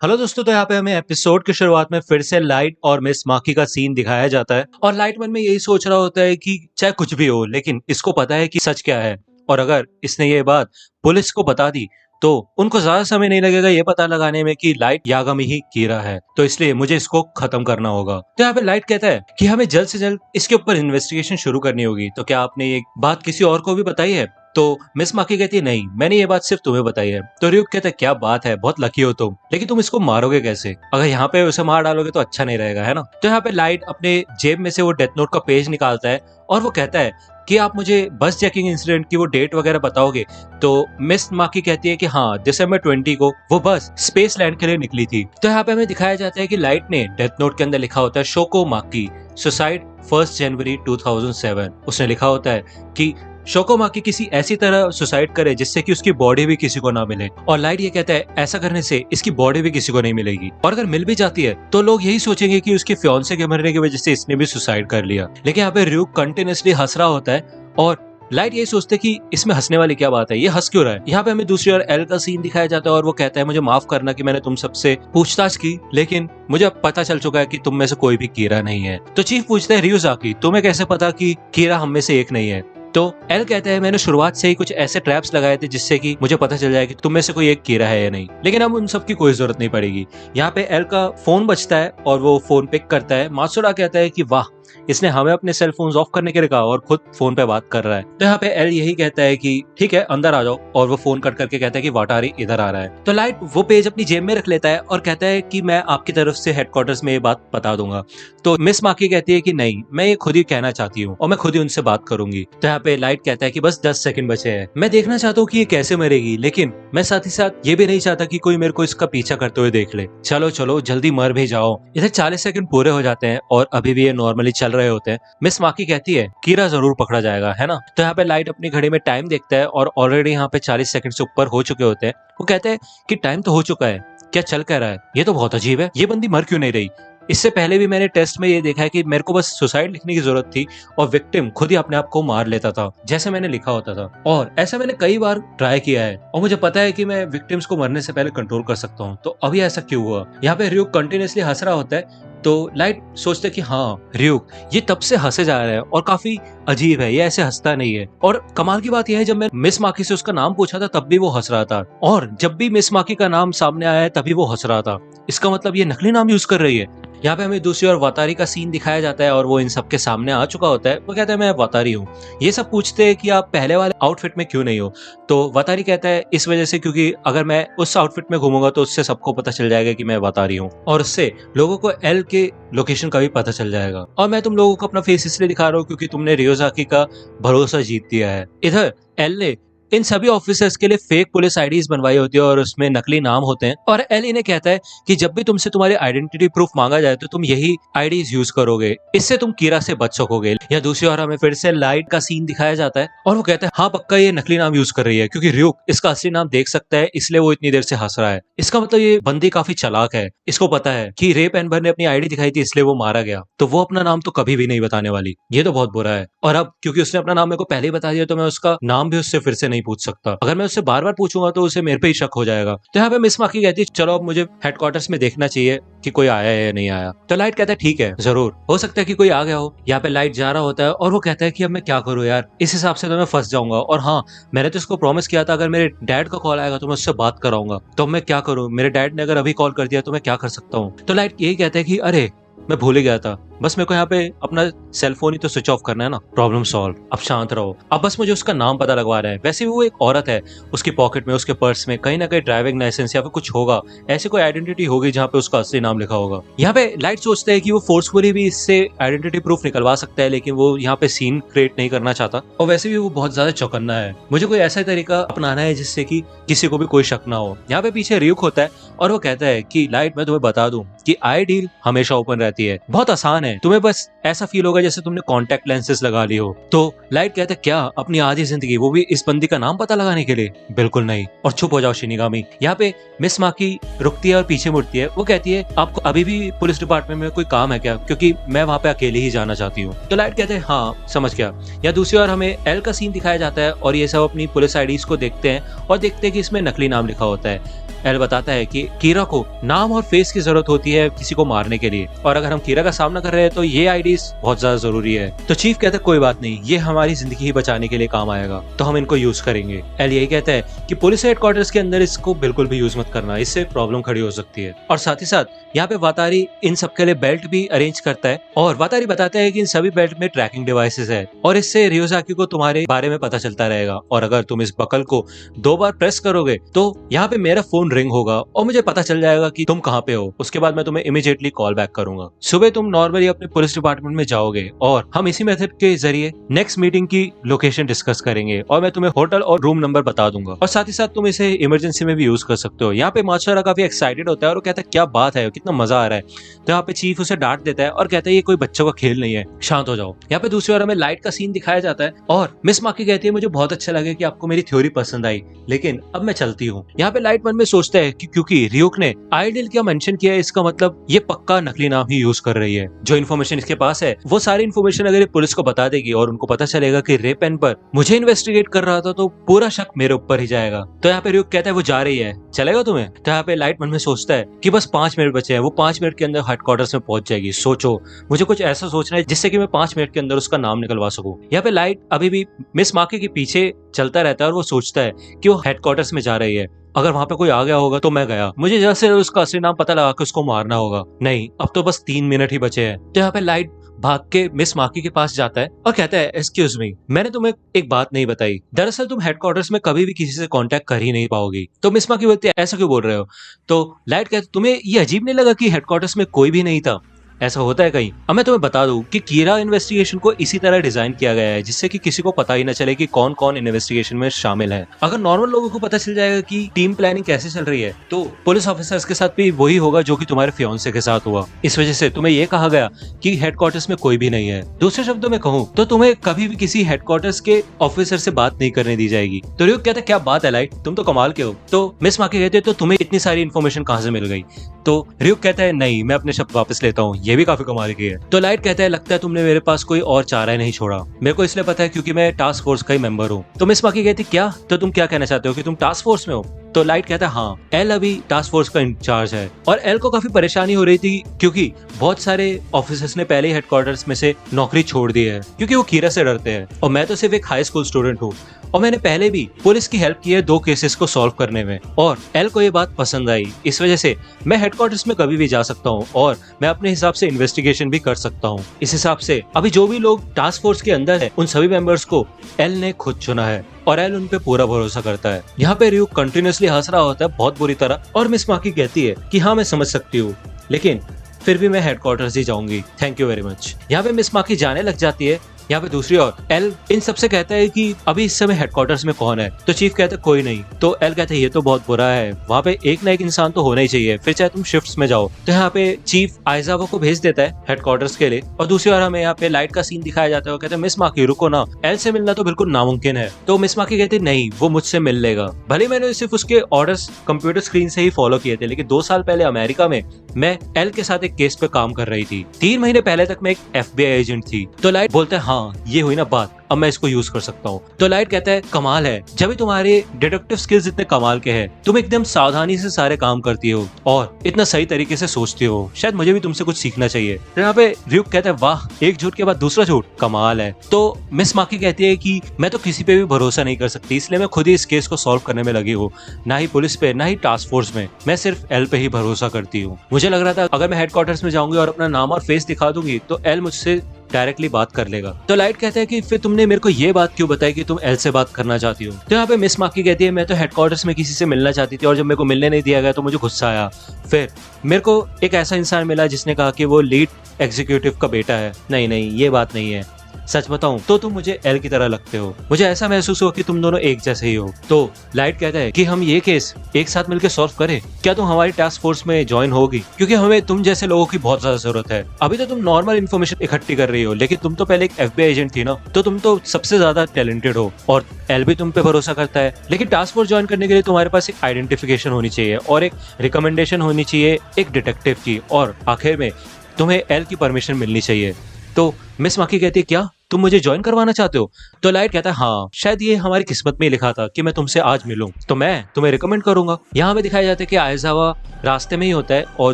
Hello दोस्तों, तो यहाँ पे हमें एपिसोड की शुरुआत में फिर से लाइट और मिस माकी का सीन दिखाया जाता है और लाइट मन में यही सोच रहा होता है कि चाहे कुछ भी हो, लेकिन इसको पता है कि सच क्या है। और अगर इसने ये बात पुलिस को बता दी तो उनको ज्यादा समय नहीं लगेगा ये पता लगाने में कि लाइट यागामी ही कीरा है, तो इसलिए मुझे इसको खत्म करना होगा। तो यहाँ पे लाइट कहता है कि हमें जल्द से जल्द इसके ऊपर इन्वेस्टिगेशन शुरू करनी होगी। तो क्या आपने ये बात किसी और को भी बताई है? तो मिस माकी कहती है नहीं, मैंने ये बात सिर्फ तुम्हें बताई है। तो रियुक कहता है क्या बात है, बहुत लकी हो तुम, लेकिन तुम इसको मारोगे कैसे? अगर यहाँ पे उसे मार डालोगे तो अच्छा नहीं रहेगा, है ना? तो यहाँ पे लाइट अपने जेब में से वो डेथ नोट का पेज निकालता है और वो कहता है कि आप मुझे बस चेकिंग इंसिडेंट की वो डेट वगैरह बताओगे। तो मिस माकी कहती है कि हाँ, दिसंबर 20 को वो बस स्पेस लैंड के लिए निकली थी। तो यहाँ पे हमें दिखाया जाता है कि लाइट ने डेथ नोट के अंदर लिखा होता है शोको माकी सुसाइड 1 जनवरी 2007। उसने लिखा होता है कि शोकोमाकी किसी ऐसी तरह सुसाइड करे जिससे कि उसकी बॉडी भी किसी को ना मिले। और लाइट ये कहता है ऐसा करने से इसकी बॉडी भी किसी को नहीं मिलेगी, और अगर मिल भी जाती है तो लोग यही सोचेंगे कि उसके फियांसे के मरने की वजह से इसने भी सुसाइड कर लिया। लेकिन यहाँ पे रियुक कंटिन्यूअसली हंस रहा होता है और लाइट यही सोचते कि इसमें हंसने वाली क्या बात है, ये हंस क्यों रहा है। यहाँ पे हमें दूसरी ओर एल का सीन दिखाया जाता है और वो कहता है मुझे माफ करना कि मैंने तुम सबसे पूछताछ की, लेकिन मुझे अब पता चल चुका है कि तुम में से कोई भी कीरा नहीं है। तो चीफ पूछता है रियुजाकी, तुम्हें कैसे पता कि कीरा हम में से एक नहीं है? तो एल कहता है मैंने शुरुआत से ही कुछ ऐसे ट्रैप्स लगाए थे जिससे कि मुझे पता चल जाए कि तुम में से कोई एक कीरा है या नहीं, लेकिन अब उन सब की कोई जरूरत नहीं पड़ेगी। यहाँ पे एल का फोन बजता है और वो फोन पिक करता है। मात्सुरा कहता है कि वाह, इसने हमें अपने सेल फोन ऑफ करने के लिए कहा और खुद फोन पे बात कर रहा है। तो यहाँ पे एल यही कहता है कि ठीक है अंदर आ जाओ, और वो फोन कट करके कहता है कि वाटारी इधर आ रहा है। तो लाइट वो पेज अपनी जेब में रख लेता है और कहता है कि मैं आपकी तरफ से हेडक्वार्टर्स में ये बात बता दूंगा। तो मिस माकी कहती है कि नहीं, मैं ये खुद ही कहना चाहती हूँ और मैं खुद ही उनसे बात करूंगी। तो यहाँ पे लाइट कहता है कि बस 10 सेकंड बचे हैं, मैं देखना चाहता हूँ कि ये कैसे मरेगी, लेकिन मैं साथ ही साथ ये भी नहीं चाहता कि कोई मेरे को इसका पीछा करते हुए देख ले। चलो चलो जल्दी मर भी जाओ। इधर 40 सेकंड पूरे हो जाते हैं और अभी भी ये नॉर्मली चल रहे होते हैं। मिस माकी कहती है कीरा जरूर पकड़ा जाएगा, है ना? तो यहाँ पे लाइट अपनी घड़ी में टाइम देखता है और ऑलरेडी यहाँ पे 40 सेकंड से ऊपर हो चुके होते हैं। वो कहते हैं कि टाइम तो हो चुका है, क्या चल कह रहा है? ये तो बहुत अजीब है, ये बंदी मर क्यों नहीं रही? इससे पहले भी मैंने टेस्ट में ये देखा है कि मेरे को बस सुसाइड लिखने की जरूरत थी और विक्टिम खुद ही अपने आप को मार लेता था जैसे मैंने लिखा होता था, और ऐसा मैंने कई बार ट्राई किया है और मुझे पता है कि मैं विक्टिम्स को मरने से पहले कंट्रोल कर सकता हूँ। तो अभी ऐसा क्यों हुआ? यहाँ पे रियुक कंटिन्यूअसली हंस रहा होता है। तो लाइट सोचते है कि हाँ, रियुक ये तब से हंसे जा रहा है और काफी अजीब है, ये ऐसे हंसता नहीं है। और कमाल की बात यह है जब मैं मिस माकी से उसका नाम पूछा था तब भी वो हंस रहा था, और जब भी मिस माकी का नाम सामने आया है तभी वो हंस रहा था। इसका मतलब ये नकली नाम यूज कर रही है। यहाँ पे हमें दूसरी ओर वातारी का सीन दिखाया जाता है और वो इन सब के सामने आ चुका होता है। वो कहता है मैं वातारी हूँ। ये सब पूछते हैं कि आप पहले वाले आउटफिट में क्यों नहीं हो? तो वातारी कहता है इस वजह से क्योंकि अगर मैं उस आउटफिट में घूमूंगा तो उससे सबको पता चल जाएगा कि मैं वातारी हूँ, और उससे लोगों को एल के लोकेशन का भी पता चल जाएगा। और मैं तुम लोगों को अपना फेस इसलिए दिखा रहा हूँ क्योंकि तुमने रियोजाकी का भरोसा जीत दिया है। इधर एल ने इन सभी ऑफिसर्स के लिए फेक पुलिस आईडीज बनवाई होती है और उसमें नकली नाम होते हैं, और एल इन्हें कहता है कि जब भी तुमसे तुम्हारी आइडेंटिटी प्रूफ मांगा जाए तो तुम यही आईडीज यूज करोगे, इससे तुम कीरा से बच सकोगे। या दूसरी ओर हमें फिर से लाइट का सीन दिखाया जाता है और वो कहता है हाँ पक्का ये नकली नाम यूज कर रही है क्योंकि रियुक इसका असली नाम देख सकता है, इसलिए वो इतनी देर से हंस रहा है। इसका मतलब ये बंदी काफी चालाक है, इसको पता है कि रेप एम्बर ने अपनी आईडी दिखाई थी इसलिए वो मारा गया, तो वो अपना नाम तो कभी भी नहीं बताने वाली। ये तो बहुत बुरा है, और अब क्योंकि उसने अपना नाम मेरे को पहले ही बता दिया तो मैं उसका नाम भी उससे फिर से नहीं पूछ सकता। अगर मैं उससे बार बार पूछूंगा तो उसे मेरे पे ही शक हो जाएगा। तो यहाँ पे मिस माकी कहती है चलो अब मुझे हेडक्वार्टर्स में देखना चाहिए कि कोई आया है या नहीं आया। तो लाइट कहता है ठीक है, जरूर हो सकता है कि कोई आ गया हो। यहाँ पे लाइट जा रहा होता है और वो कहता है कि अब मैं क्या करूँ यार, इस हिसाब से तो मैं फंस जाऊंगा, और हाँ मैंने तो इसको प्रॉमिस किया था अगर मेरे डैड का कॉल आएगा तो मैं उससे बात कराऊंगा, तो मैं क्या करूँ? मेरे डैड ने अगर अभी कॉल कर दिया तो मैं क्या कर सकता हूँ? तो लाइट यही कहता है कि अरे मैं भूल ही गया था, बस मेरे को यहाँ पे अपना सेल फोन ही तो स्विच ऑफ करना है ना, प्रॉब्लम सॉल्व, अब शांत रहो। अब बस मुझे उसका नाम पता लगवा रहा है। वैसे भी वो एक औरत है, उसकी पॉकेट में उसके पर्स में कहीं ना कहीं ड्राइविंग लाइसेंस या फिर कुछ होगा, ऐसी कोई आइडेंटिटी होगी जहाँ पे उसका असली नाम लिखा होगा। यहाँ पे लाइट सोचता है कि वो फोर्सफुली भी इससे आइडेंटिटी प्रूफ निकलवा सकता है, लेकिन वो यहाँ पे सीन क्रिएट नहीं करना चाहता, और वैसे भी वो बहुत ज्यादा चौकन्ना है। मुझे कोई ऐसा तरीका अपनाना है जिससे कि किसी को भी कोई शक ना हो। यहाँ पे पीछे रियुक होता है और वो कहता है कि लाइट मैं तुम्हें बता दूं कि आई डील हमेशा ओपन रहती है, बहुत आसान है, तुम्हें बस ऐसा फील होगा जैसे तुमने कॉन्टैक्ट लेंसेज लगा ली हो। तो लाइट कहता है क्या अपनी आधी जिंदगी वो भी इस बंदी का नाम पता लगाने के लिए? बिल्कुल नहीं, और चुप हो जाओ शिनिगामी। यहाँ पे मिस माकी रुकती है और पीछे मुड़ती है। वो कहती है आपको अभी भी पुलिस डिपार्टमेंट में कोई काम है क्या, क्योंकि मैं वहां पे अकेले ही जाना चाहती हूँ। तो लाइट कहते हैं हाँ समझ गया। या दूसरी ओर हमें एल का सीन दिखाया जाता है और ये सब अपनी पुलिस आईडीज को देखते हैं और देखते हैं कि इसमें नकली नाम लिखा होता है। एल बताता है कि कीरा को नाम और फेस की जरूरत होती है किसी को मारने के लिए, और अगर हम कीरा का सामना कर रहे हैं तो ये आईडीज बहुत ज्यादा जरूरी है। तो चीफ कहता है कोई बात नहीं, ये हमारी जिंदगी ही बचाने के लिए काम आएगा, तो हम इनको यूज करेंगे। एल यही कहता है कि पुलिस हेडक्वार्टर्स के अंदर इसको बिल्कुल भी यूज मत करना, इससे प्रॉब्लम खड़ी हो सकती है। और साथ ही साथ यहाँ पे वातारी इन सबके लिए बेल्ट भी अरेंज करता है, और वातारी बताता है कि इन सभी बेल्ट में ट्रैकिंग डिवाइसेस है, और इससे रियोजाकी को तुम्हारे बारे में पता चलता रहेगा, और अगर तुम इस बकल को 2 बार प्रेस करोगे तो यहाँ पे मेरा फोन रिंग होगा और मुझे पता चल जाएगा कि तुम कहाँ पे हो। उसके बाद मैं तुम्हें इमीडिएटली कॉल बैक करूंगा। सुबह तुम नॉर्मली अपने पुलिस डिपार्टमेंट में जाओगे और हम इसी मेथड के जरिए नेक्स्ट मीटिंग की लोकेशन डिस्कस करेंगे, और मैं तुम्हें होटल और रूम नंबर बता दूंगा, और साथ ही साथ तुम इसे इमरजेंसी में भी यूज कर सकते हो। यहाँ पे मार्शरा काफी एक्साइटेड होता है और वो कहता है क्या बात है, कितना मजा आ रहा है। तो यहाँ पे चीफ उसे डांट देता है और कहता है ये कोई बच्चों का खेल नहीं है, शांत हो जाओ। यहाँ पे दूसरी ओर हमें लाइट का सीन दिखाया जाता है और मिस माकी कहती है मुझे बहुत अच्छा लगा कि आपको मेरी थ्योरी पसंद आई, लेकिन अब मैं चलती हूँ। यहाँ पे लाइट मन में सोचता है कि क्योंकि रियोक ने आइडियल क्या मेंशन किया है, इसका मतलब ये पक्का नकली नाम ही यूज कर रही है। जो इन्फॉर्मेशन इसके पास है वो सारी इन्फॉर्मेशन अगर ये पुलिस को बता देगी और उनको पता चलेगा कि रे पेन पर मुझे इन्वेस्टिगेट कर रहा था, तो पूरा शक मेरे ऊपर ही जाएगा। तो यहाँ पे रियोक कहता है वो जा रही है, चलेगा तुम्हें? तो यहाँ पे लाइट मन में सोचता है कि बस 5 मिनट बचे हैं, वो 5 मिनट के अंदर हेडक्वार्टर्स में पहुंच जाएगी। सोचो, मुझे कुछ ऐसा सोचना है जिससे कि मैं 5 मिनट के अंदर उसका नाम निकलवा सकूं। यहाँ पे लाइट अभी भी मिस माकी के पीछे चलता रहता है और वो सोचता है कि वो हेडक्वार्टर्स में जा रही है, अगर वहां पे कोई आ गया होगा तो मैं गया, मुझे जल्द से जल्द उसका असली नाम पता लगा के उसको मारना होगा। नहीं, अब तो बस 3 मिनट ही बचे हैं। तो यहाँ पे लाइट भाग के मिस माकी के पास जाता है और कहता है एक्सक्यूज मी, मैंने तुम्हें एक बात नहीं बताई, दरअसल तुम हेडक्वार्टर्स में कभी भी किसी से कांटेक्ट कर ही नहीं पाओगी। तो मिस माकी बोलती है ऐसा क्यों बोल रहे हो? तो लाइट कहती है तुम्हें ये अजीब नहीं लगा कि हेडक्वार्टर्स में कोई भी नहीं था? ऐसा होता है कहीं? अब मैं तुम्हें बता दूं कि कीरा इन्वेस्टिगेशन को इसी तरह डिजाइन किया गया है जिससे कि किसी को पता ही न चले कि कौन कौन इन्वेस्टिगेशन में शामिल है। अगर नॉर्मल लोगों को पता चल जाएगा कि टीम प्लानिंग कैसे चल रही है, तो पुलिस ऑफिसर्स के साथ भी वही होगा जो कि तुम्हारे फियांसे के साथ हुआ। इस वजह से तुम्हें यह कहा गया कि हेडक्वार्टर्स में कोई भी नहीं है। दूसरे शब्दों में कहूँ तो तुम्हें कभी भी किसी हेडक्वार्टर्स के ऑफिसर से बात नहीं करने दी जाएगी। तो रियोक कहता है क्या बात है लाइट, तुम तो कमाल के हो। तो मिस माकी कहते तो तुम्हें इतनी सारी इन्फॉर्मेशन कहाँ से मिल गई? तो रियोक कहता है नहीं, मैं अपने शब्द वापस लेता हूँ, ये भी काफी कमाल की है। तो लाइट कहता है लगता है तुमने मेरे पास कोई और चारा नहीं छोड़ा, मेरे को इसलिए पता है क्योंकि मैं टास्क फोर्स का ही मेंबर हूँ। तो मिस माकी कहती क्या, तो तुम क्या कहना चाहते हो कि तुम टास्क फोर्स में हो? तो लाइट कहता है हाँ, एल अभी टास्क फोर्स का इंचार्ज है, और एल को काफी परेशानी हो रही थी क्योंकि बहुत सारे ऑफिसर्स ने पहले ही हेडक्वार्टर्स में से नौकरी छोड़ दी है क्योंकि वो कीरा से डरते हैं, और मैं तो सिर्फ एक हाई स्कूल स्टूडेंट हूँ और मैंने पहले भी पुलिस की हेल्प की है 2 केसेस को सॉल्व करने में, और एल को ये बात पसंद आई। इस वजह से मैं हेडक्वार्टर्स में कभी भी जा सकता हूँ और मैं अपने हिसाब से इन्वेस्टिगेशन भी कर सकता हूँ। इस हिसाब से अभी जो भी लोग टास्क फोर्स के अंदर है उन सभी मेंबर्स को एल ने खुद चुना है और एल उन पे पूरा भरोसा करता है। यहाँ पे रियोक कंटिन्यूअसली हंस रहा होता है बहुत बुरी तरह, और मिस माकी कहती है कि हाँ मैं समझ सकती हूँ, लेकिन फिर भी मैं हेडक्वार्टर्स ही जाऊंगी, थैंक यू वेरी मच। यहाँ पे मिस माकी जाने लग जाती है। यहाँ पे दूसरी ओर एल इन सबसे कहता है कि अभी इस समय हेडक्वार्टर्स में कौन है? तो चीफ कहता है कोई नहीं। तो एल कहता है ये तो बहुत बुरा है, वहाँ पे एक ना एक इंसान तो होना ही चाहिए, फिर चाहे तुम शिफ्ट्स में जाओ। तो यहाँ पे चीफ आइजावा को भेज देता है हेडक्वार्टर्स के लिए, और दूसरी ओर हमें यहाँ पे लाइट का सीन दिखाया जाता है। वो कहते हैं मिस माकी रुको ना, एल से मिलना तो बिल्कुल नामुमकिन है। तो मिस माकी कहती है नहीं, वो मुझसे मिल लेगा। भले मैंने सिर्फ उसके ऑर्डर्स कंप्यूटर स्क्रीन से ही फॉलो किए थे, लेकिन 2 साल पहले अमेरिका में मैं एल के साथ एक केस पे काम कर रही थी। 3 महीने पहले तक मैं एक FBI एजेंट थी। तो लाइट बोलता है हाँ ये हुई ना बात, अब मैं इसको यूज कर सकता हूँ। तो लाइट कहता है कमाल है, जब भी तुम्हारे डिटेक्टिव स्किल्स इतने कमाल के हैं, तुम एकदम सावधानी से सारे काम करती हो और इतना सही तरीके से सोचती हो, शायद मुझे भी तुमसे कुछ सीखना चाहिए। तो यहाँ पे रियोक कहता है वाह, एक झूठ के बाद दूसरा झूठ, कमाल है। तो मिस माकी कहती है कि मैं तो किसी पे भी भरोसा नहीं कर सकती, इसलिए मैं खुद ही इस केस को सॉल्व करने में लगी हूँ, ना ही पुलिस पे ना ही टास्क फोर्स में, मैं सिर्फ एल पे ही भरोसा करती हूँ। मुझे लग रहा था अगर मैं हेडक्वार्टर्स में जाऊंगी और अपना नाम और फेस दिखा दूंगी तो एल मुझसे डायरेक्टली बात कर लेगा। तो लाइट कहता है कि फिर तुमने मेरे को ये बात क्यों बताई कि तुम एल से बात करना चाहती हो? तो यहाँ पे मिस माकी कहती है मैं तो हेडक्वार्टर्स में किसी से मिलना चाहती थी और जब मेरे को मिलने नहीं दिया गया तो मुझे गुस्सा आया। फिर मेरे को एक ऐसा इंसान मिला जिसने कहा कि वो लीड एग्जीक्यूटिव का बेटा है। नहीं नहीं, ये बात नहीं है, सच बताऊं तो तुम मुझे एल की तरह लगते हो, मुझे ऐसा महसूस हुआ कि तुम दोनों एक जैसे ही हो। तो लाइट कहता है कि हम ये केस एक साथ मिलकर सॉल्व करें, क्या तुम हमारी टास्क फोर्स में ज्वाइन होगी? क्योंकि हमें तुम जैसे लोगों की बहुत ज्यादा जरूरत है। अभी तो तुम नॉर्मल इन्फॉर्मेशन इकट्ठी कर रही हो, लेकिन तुम तो पहले एक FBI एजेंट थी ना, तो तुम तो सबसे ज्यादा टैलेंटेड हो और एल भी तुम पे भरोसा करता है। लेकिन टास्क फोर्स ज्वाइन करने के लिए तुम्हारे पास एक आइडेंटिफिकेशन होनी चाहिए और एक रिकमेंडेशन होनी चाहिए एक डिटेक्टिव की, और आखिर में तुम्हें एल की परमिशन मिलनी चाहिए। तो मिस माकी कहती है क्या तुम मुझे ज्वाइन करवाना चाहते हो? तो लाइट कहता है हाँ, शायद ये हमारी किस्मत में ही लिखा था कि मैं तुमसे आज मिलूं, तो मैं तुम्हें रिकमेंड करूंगा। यहाँ पे दिखाया जाता है कि आइजावा रास्ते में ही होता है और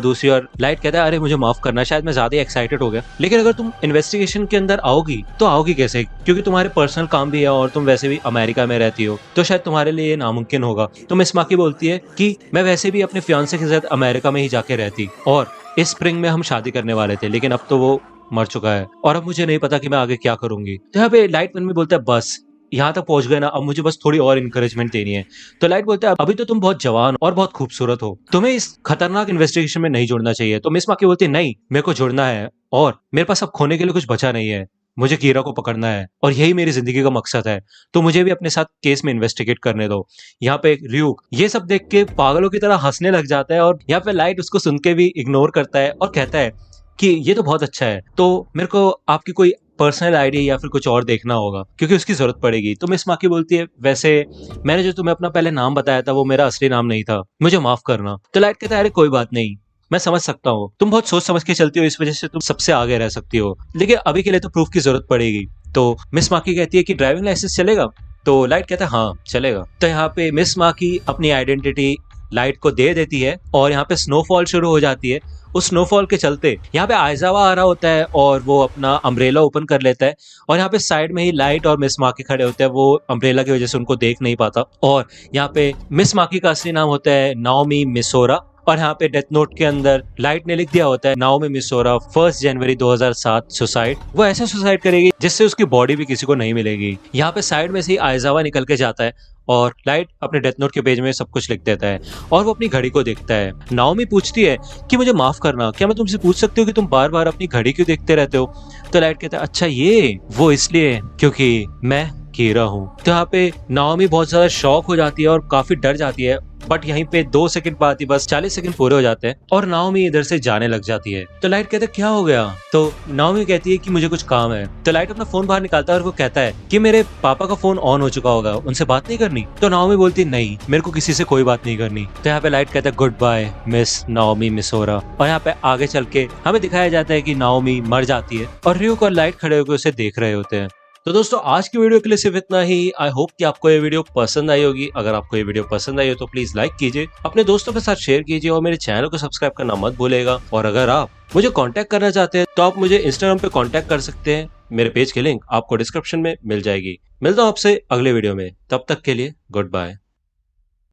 दूसरी ओर लाइट कहता है अरे मुझे माफ करना, शायद मैं ज्यादा एक्साइटेड हो गया, लेकिन अगर तुम इन्वेस्टिगेशन के अंदर आओगी तो आओगी कैसे, क्योंकि तुम्हारे पर्सनल काम भी है और तुम वैसे भी अमेरिका में रहती हो, तो शायद तुम्हारे लिए ये नामुमकिन होगा। तो मिस माकी बोलती है कि मैं वैसे भी अपने फियांसे के साथ अमेरिका में ही जाके रहती और इस स्प्रिंग में हम शादी करने वाले थे, लेकिन अब तो वो मर चुका है और अब मुझे नहीं पता कि मैं आगे क्या करूंगी। तो यहाँ पे लाइट मन में बोलता है बस यहाँ तक पहुंच गए ना, अब मुझे बस थोड़ी और इनकरेजमेंट देनी है। तो लाइट बोलता है अभी तो तुम बहुत जवान और बहुत खूबसूरत हो, तुम्हें इस खतरनाक इन्वेस्टिगेशन में नहीं जुड़ना चाहिए। तो मिस माकी बोलती है नहीं, मेरे को जुड़ना है और मेरे पास अब खोने के लिए कुछ बचा नहीं है, मुझे कीरा को पकड़ना है और यही मेरी जिंदगी का मकसद है, तो मुझे भी अपने साथ केस में इन्वेस्टिगेट करने दो। यहाँ पे र्यूक ये सब देख के पागलों की तरह हंसने लग जाता है और यहाँ पे लाइट उसको सुन के भी इग्नोर करता है और कहता है कि ये तो बहुत अच्छा है, तो मेरे को आपकी कोई पर्सनल आईडी या फिर कुछ और देखना होगा क्योंकि उसकी जरूरत पड़ेगी। तो मिस माकी बोलती है वैसे मैंने जो तुम्हें अपना पहले नाम बताया था वो मेरा असली नाम नहीं था, मुझे माफ करना। तो लाइट कहता है अरे कोई बात नहीं, मैं समझ सकता हूँ, तुम बहुत सोच समझ के चलती हो, इस वजह से तुम सबसे आगे रह सकती हो, लेकिन अभी के लिए तो प्रूफ की जरूरत पड़ेगी। तो मिस माकी कहती है कि ड्राइविंग लाइसेंस चलेगा? तो लाइट कहता है हाँ चलेगा। तो यहाँ पे मिस माकी अपनी आइडेंटिटी लाइट को दे देती है और यहाँ पे स्नोफॉल शुरू हो जाती है। उस स्नोफॉल के चलते यहाँ पे आइजावा आ रहा होता है और वो अपना अम्ब्रेला ओपन कर लेता है और यहाँ पे साइड में ही लाइट और मिस माकी खड़े होते हैं, वो अम्ब्रेला की वजह से उनको देख नहीं पाता। और यहाँ पे मिस माकी का असली नाम होता है नाओमी मिसोरा और यहाँ पे डेथ नोट के अंदर लाइट ने लिख दिया होता है नाओमी मिसोरा 1 जनवरी 2007 सुसाइड। वो ऐसे सुसाइड करेगी जिससे उसकी बॉडी भी किसी को नहीं मिलेगी। यहाँ पे साइड में से ही आइजावा निकल के जाता है और लाइट अपने डेथ नोट के पेज में सब कुछ लिख देता है और वो अपनी घड़ी को देखता है। नाओमी पूछती है कि मुझे माफ करना, क्या मैं तुमसे पूछ सकती हूँ कि तुम बार बार अपनी घड़ी क्यों देखते रहते हो? तो लाइट कहता है अच्छा ये वो इसलिए क्योंकि मैं कीरा हूँ। तो यहाँ पे नाओमी बहुत ज्यादा शॉक हो जाती है और काफी डर जाती है, बट यहीं पे 2 सेकंड बाद ही बस 40 सेकंड पूरे हो जाते हैं और नाओमी इधर से जाने लग जाती है। तो लाइट कहता है क्या हो गया? तो नाओमी कहती है कि मुझे कुछ काम है। तो लाइट अपना फोन बाहर निकालता है और वो कहता है कि मेरे पापा का फोन ऑन हो चुका होगा, उनसे बात नहीं करनी? तो नाओमी बोलती है नहीं, मेरे को किसी से कोई बात नहीं करनी। तो यहाँ पे लाइट कहता है गुड बाय मिस नाओमी मिसोरा और यहाँ पे आगे चल के हमें दिखाया जाता है कि नाओमी मर जाती है और र्यूक और लाइट खड़े होकर उसे देख रहे होते हैं। तो दोस्तों आज की वीडियो के लिए सिर्फ इतना ही। आई होप कि आपको ये वीडियो पसंद आई होगी। अगर आपको ये वीडियो पसंद आई हो तो प्लीज लाइक कीजिए, अपने दोस्तों के साथ शेयर कीजिए और मेरे चैनल को सब्सक्राइब करना मत भूलिएगा। और अगर आप मुझे कांटेक्ट करना चाहते हैं तो आप मुझे इंस्टाग्राम पे कांटेक्ट कर सकते हैं, मेरे पेज की लिंक आपको डिस्क्रिप्शन में मिल जाएगी। मिलता हूँ आपसे अगले वीडियो में, तब तक के लिए गुड बाय।